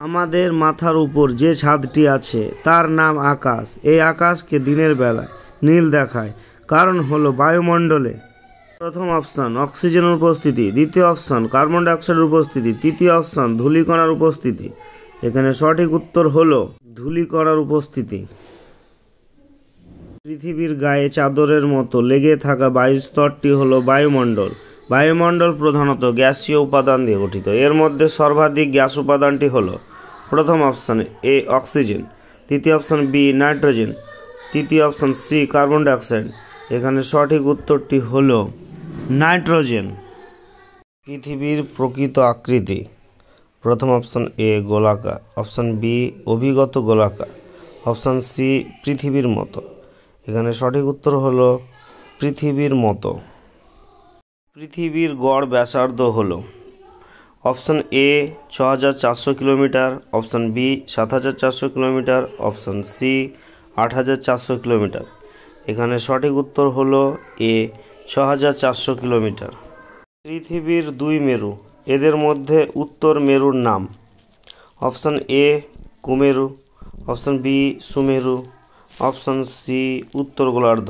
আমাদের মাথার উপর যে ছাদটি আছে তার নাম আকাশ। এই আকাশকে দিনের বেলায় নীল দেখায়, কারণ হলো বায়ুমণ্ডলে প্রথম অপশন অক্সিজেনের উপস্থিতি, দ্বিতীয় অপশন কার্বন ডাইঅক্সাইডের উপস্থিতি, তৃতীয় অপশন ধূলিকণার উপস্থিতি। এখানে সঠিক উত্তর হলো ধূলিকণার উপস্থিতি। পৃথিবীর গায়ে চাদরের মতো লেগে থাকা বায়ু স্তরটি হলো বায়ুমণ্ডল। বায়ুমণ্ডল প্রধানত গ্যাসীয় উপাদান দিয়ে গঠিত। এর মধ্যে সর্বাধিক গ্যাস উপাদানটি হলো প্রথম অপশন এ অক্সিজেন, দ্বিতীয় অপশন বি নাইট্রোজেন, তৃতীয় অপশন সি কার্বন ডাইঅক্সাইড। এখানে সঠিক উত্তরটি হলো নাইট্রোজেন। পৃথিবীর প্রকৃত আকৃতি প্রথম অপশন এ গোলাকার, অপশন বি অভিগত গোলাকার, অপশন সি পৃথিবীর মতো। এখানে সঠিক উত্তর হলো পৃথিবীর মতো। পৃথিবীর গড় ব্যাসার্ধ হলো option A ৬৪০০ kilometre, option B ৭৪০০ kilometre, option C ৮৪০০ kilometre. এখানে সঠিক উত্তর হলো এ ৬৪০০ কিলোমিটার। পৃথিবীর দুই মেরু, এদের মধ্যে উত্তর মেরুর নাম অপশন এ কুমেরু, অপশন বি সুমেরু, অপশন সি উত্তর গোলার্ধ।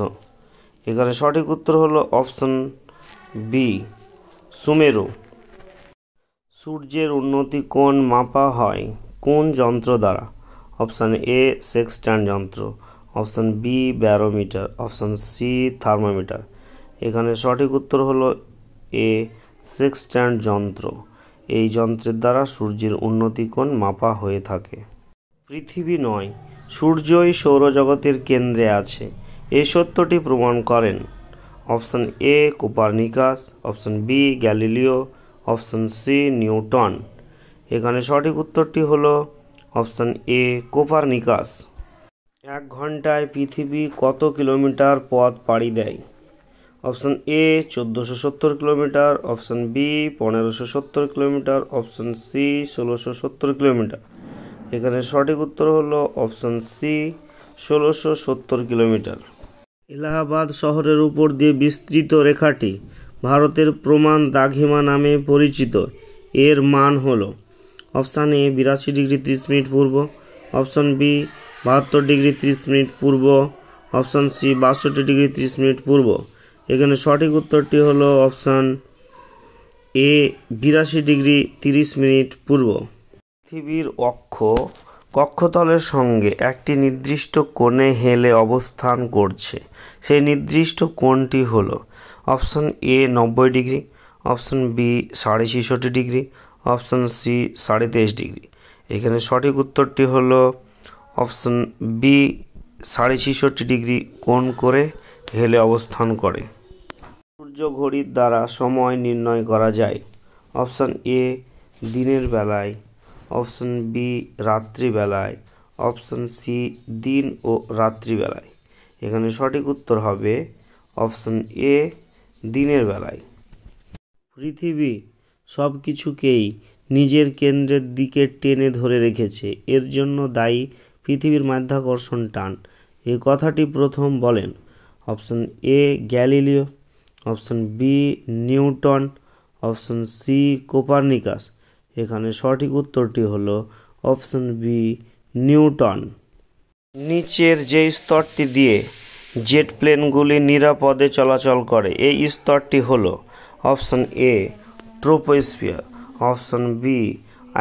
এখানে সঠিক উত্তর হলো অপশন বি সুমেরু। সূর্যের উন্নতি কোণ মাপা হয় কোন যন্ত্র দ্বারা? অপশন এ সেক্সট্যান্ট যন্ত্র, option B barometer, option C thermometer. এখানে সঠিক উত্তর হলো এ সেক্সট্যান্ট যন্ত্র। এই যন্ত্রের দ্বারা সূর্যের উন্নতি কোণ মাপা হয়ে থাকে। পৃথিবী নয়, সূর্যই সৌরজগতের কেন্দ্রে আছে, এই সত্যটি প্রমাণ করেন option A Copernicus, option B Galileo, option C Newton. এখানে সঠিক উত্তরটি হলো অপশন এ কোপারনিকাস। ১ ঘন্টায় পৃথিবী কত কিলোমিটার পথ পাড়ি দেয়? Option A ১৪৭০ kilometre, option B ১৫৭০ kilometre, option C ১৬৭০ kilometre. এখানে সঠিক উত্তর হলো অপশন সি ১৬৭০ কিলোমিটার। এলাহাবাদ শহরের উপর দিয়ে বিস্তৃত রেখাটি ভারতের প্রমাণ দ্রাঘিমা নামে পরিচিত। এর মান হলো option A ৮২ degree ৩০ minute Purba, option B ৭২ degree ৩০ minute Purba, option C ৬২ degree ৩০ minute পূর্ব। এখানে সঠিক উত্তরটি হলো অপশান এ ৮২ ডিগ্রি ৩০ মিনিট পূর্ব। পৃথিবীর অক্ষ কক্ষতলের সঙ্গে একটি নির্দিষ্ট কোণে হেলে অবস্থান করছে, সেই নির্দিষ্ট কোণটি হলো option A ৯০ degree, option B ৬৬৬ degree, option C ২৩.৫ ডিগ্রি। এখানে সঠিক উত্তরটি হলো অপশন বি ৬৬৬ ডিগ্রি কোণ করে হেলে অবস্থান করে। সূর্য ঘড়ির দ্বারা সময় নির্ণয় করা যায় অপশন এ দিনের বেলায়, অপশন বি রাত্রিবেলায়, অপশন সি দিন ও রাত্রিবেলায়। এখানে সঠিক উত্তর হবে অপশন এ দিনের বেলায়। পৃথিবী সব কিছুকেই নিজের কেন্দ্রের দিকে টেনে ধরে রেখেছে, এর জন্য দায়ী পৃথিবীর মাধ্যাকর্ষণ টান। এই কথাটি প্রথম বলেন option A Galileo, option B Newton, option C Copernicus. এখানে সঠিক উত্তরটি হলো অপশন বি নিউটন। নিচের যে স্তরটি দিয়ে জেট প্লেনগুলি নিরাপদে চলাচল করে, এই স্তরটি হলো option A troposphere, option B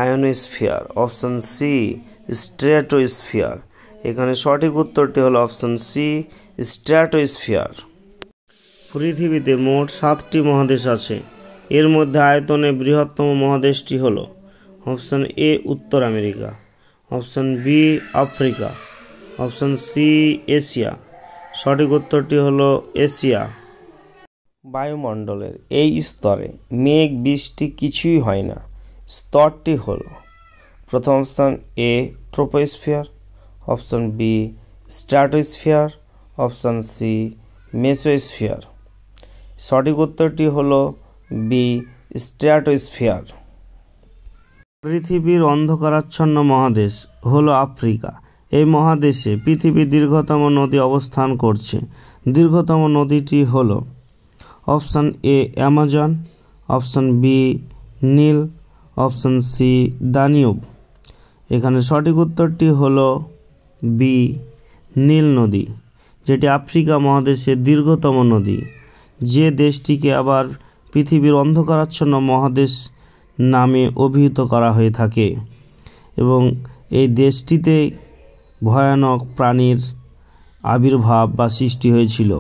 ionosphere, option C stratosphere. এখানে সঠিক উত্তরটি হলো অপশন সি স্ট্র্যাটোস্ফিয়ার। পৃথিবীতে মোট 7টি মহাদেশ আছে, এর মধ্যে আয়তনে বৃহত্তম মহাদেশটি হলো অপশন এ উত্তর America, option B Africa, option C Asia. সঠিক উত্তরটি হলো এশিয়া। বায়ুমণ্ডলের এই স্তরে মেঘ বৃষ্টি কিছুই হয় না, স্তরটি হলো প্রথম option A troposphere, option B stratosphere, option C mesosphere. সঠিক উত্তরটি হলো বি স্ট্র্যাটোস্ফিয়ার। পৃথিবীর অন্ধকারাচ্ছন্ন মহাদেশ হলো আফ্রিকা। এই মহাদেশে পৃথিবীর দীর্ঘতম নদী অবস্থান করছে। দীর্ঘতম নদীটি হলো option A Amazon, option B নীল, অপশন সি দানিউব। এখানে সঠিক উত্তরটি হলো বি, নীল নদী, যেটি আফ্রিকা মহাদেশের দীর্ঘতম নদী, যে দেশটিকে আবার পৃথিবীর অন্ধকারাচ্ছন্ন মহাদেশ নামে অভিহিত করা হয়ে থাকে এবং এই দেশটিতে ভয়ানক প্রাণীর আবির্ভাব বা সৃষ্টি হয়েছিল।